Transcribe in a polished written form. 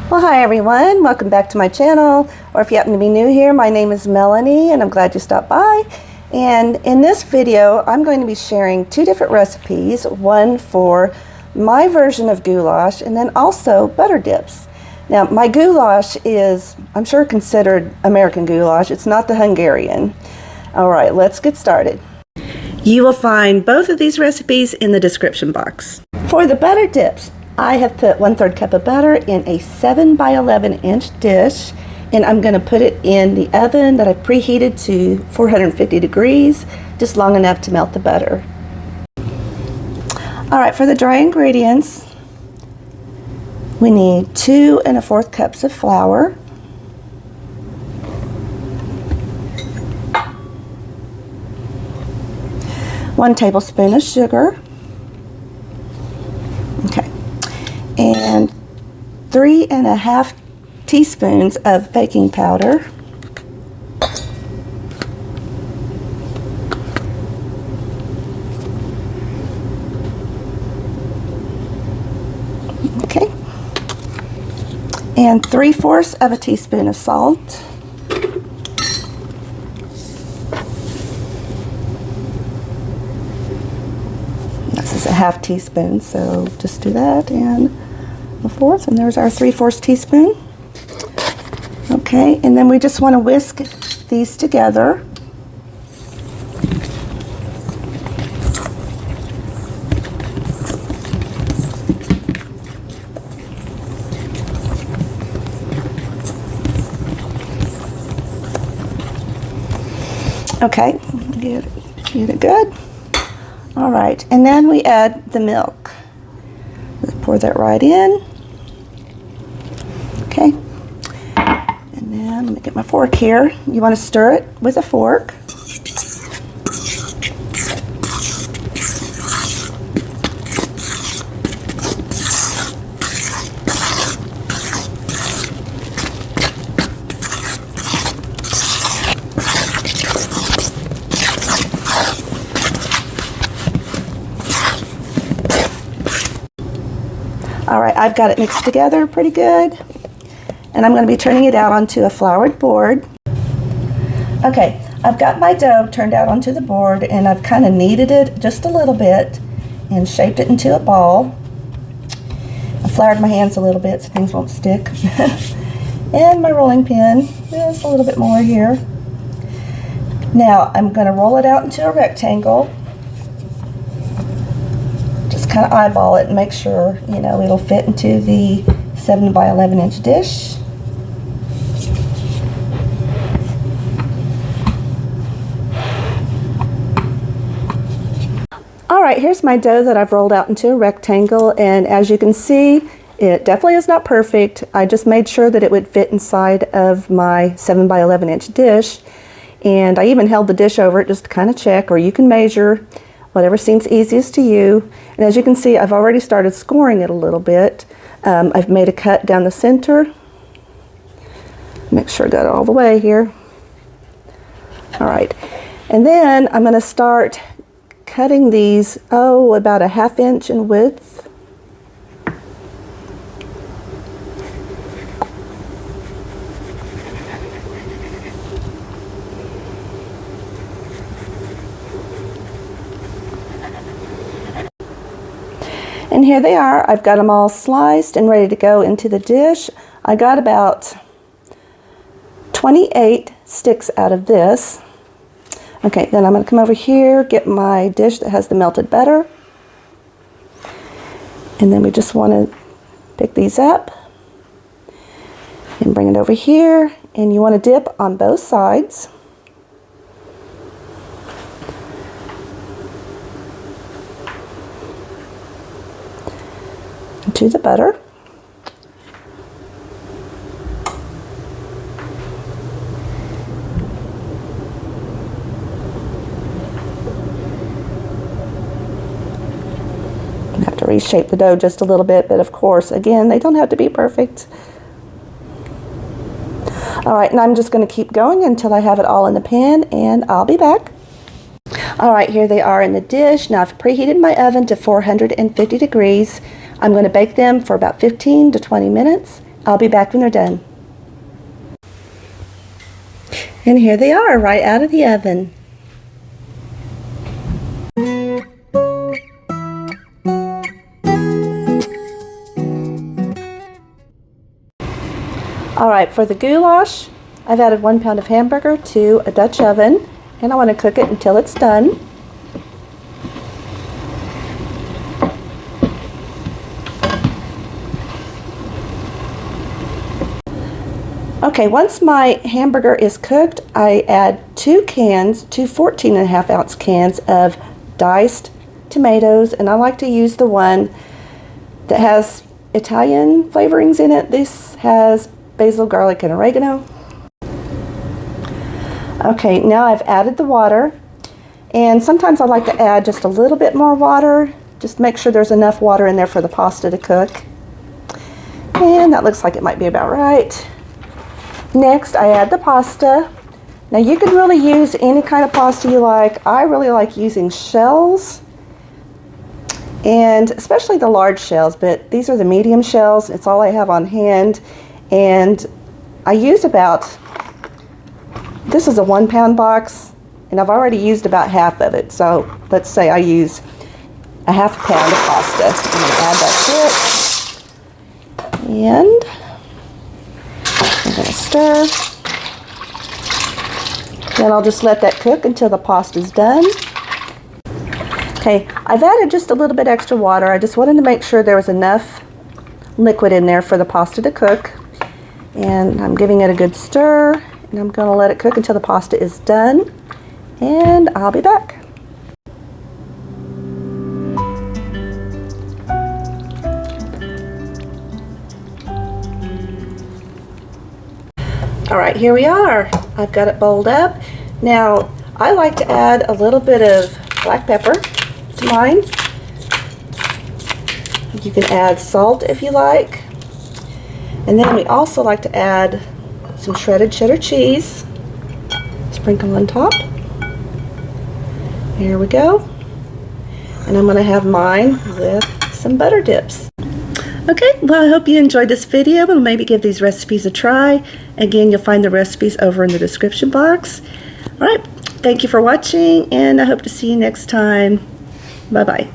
Well, hi everyone, welcome back to my channel, or if you happen to be new here, my name is Melanie and I'm glad you stopped by. And in this video I'm going to be sharing two different recipes, one for my version of goulash and then also butter dips. Now my goulash is, I'm sure, considered American goulash. It's not the Hungarian. Alright, let's get started. You will find both of these recipes in the description box. For the butter dips, I have put 1/3 cup of butter in a 7 by 11 inch dish, and I'm going to put it in the oven that I've preheated to 450 degrees, just long enough to melt the butter. Alright, for the dry ingredients, we need 2 1/4 cups of flour, 1 tablespoon of sugar, and 3 1/2 teaspoons of baking powder, and 3/4 of a teaspoon of salt, this is a 1/2 teaspoon, so just do that, and 1/4, and there's our 3/4 teaspoon. Okay, and then we just want to whisk these together. Okay, get it good. All right, and then we add the milk. Pour that right in. Okay, and then let me get my fork here. You want to stir it with a fork. All right, I've got it mixed together pretty good, and I'm going to be turning it out onto a floured board. Okay, I've got my dough turned out onto the board, and I've kind of kneaded it just a little bit and shaped it into a ball. I floured my hands a little bit so things won't stick. And my rolling pin, just a little bit more here. Now I'm going to roll it out into a rectangle. Kind of eyeball it and make sure, you know, it'll fit into the 7 by 11 inch dish. Alright, here's my dough that I've rolled out into a rectangle, and as you can see, it definitely is not perfect. I just made sure that it would fit inside of my 7 by 11 inch dish, and I even held the dish over it just to kind of check, or you can measure whatever seems easiest to you. And as you can see, I've already started scoring it a little bit. I've made a cut down the center. Make sure I got it all the way here. All right, and then I'm going to start cutting these, about a 1/2 inch in width. And here they are. I've got them all sliced and ready to go into the dish. I got about 28 sticks out of this. Okay, then I'm going to come over here, get my dish that has the melted butter. And then we just want to pick these up and bring it over here. And you want to dip on both sides. To the butter. I have to reshape the dough just a little bit, but of course, again, they don't have to be perfect. All right, and I'm just going to keep going until I have it all in the pan, and I'll be back. All right, here they are in the dish. Now I've preheated my oven to 450 degrees. I'm going to bake them for about 15 to 20 minutes. I'll be back when they're done. And here they are, right out of the oven. All right, for the goulash, I've added 1 pound of hamburger to a Dutch oven, and I want to cook it until it's done. Okay, once my hamburger is cooked, I add 2 14.5 ounce cans of diced tomatoes, and I like to use the one that has Italian flavorings in it. This has basil, garlic, and oregano. Okay, now I've added the water, and sometimes I like to add just a little bit more water, just make sure there's enough water in there for the pasta to cook. And that looks like it might be about right. Next, I add the pasta. Now you can really use any kind of pasta you like. I really like using shells, and especially the large shells, but these are the medium shells. It's all I have on hand, and I use about, this is a 1 pound box, and I've already used about half of it. So let's say I use a half pound of pasta. I'm going to add that to it, and I'm going to stir. Then I'll just let that cook until the pasta's done. Okay, I've added just a little bit extra water. I just wanted to make sure there was enough liquid in there for the pasta to cook. And I'm giving it a good stir, and I'm going to let it cook until the pasta is done. And I'll be back. All right, here we are. I've got it bowled up. Now, I like to add a little bit of black pepper to mine. You can add salt if you like. And then we also like to add some shredded cheddar cheese. Sprinkle on top. Here we go. And I'm going to have mine with some butter dips. Okay, well, I hope you enjoyed this video and maybe give these recipes a try. Again, you'll find the recipes over in the description box. All right, thank you for watching, and I hope to see you next time. Bye-bye.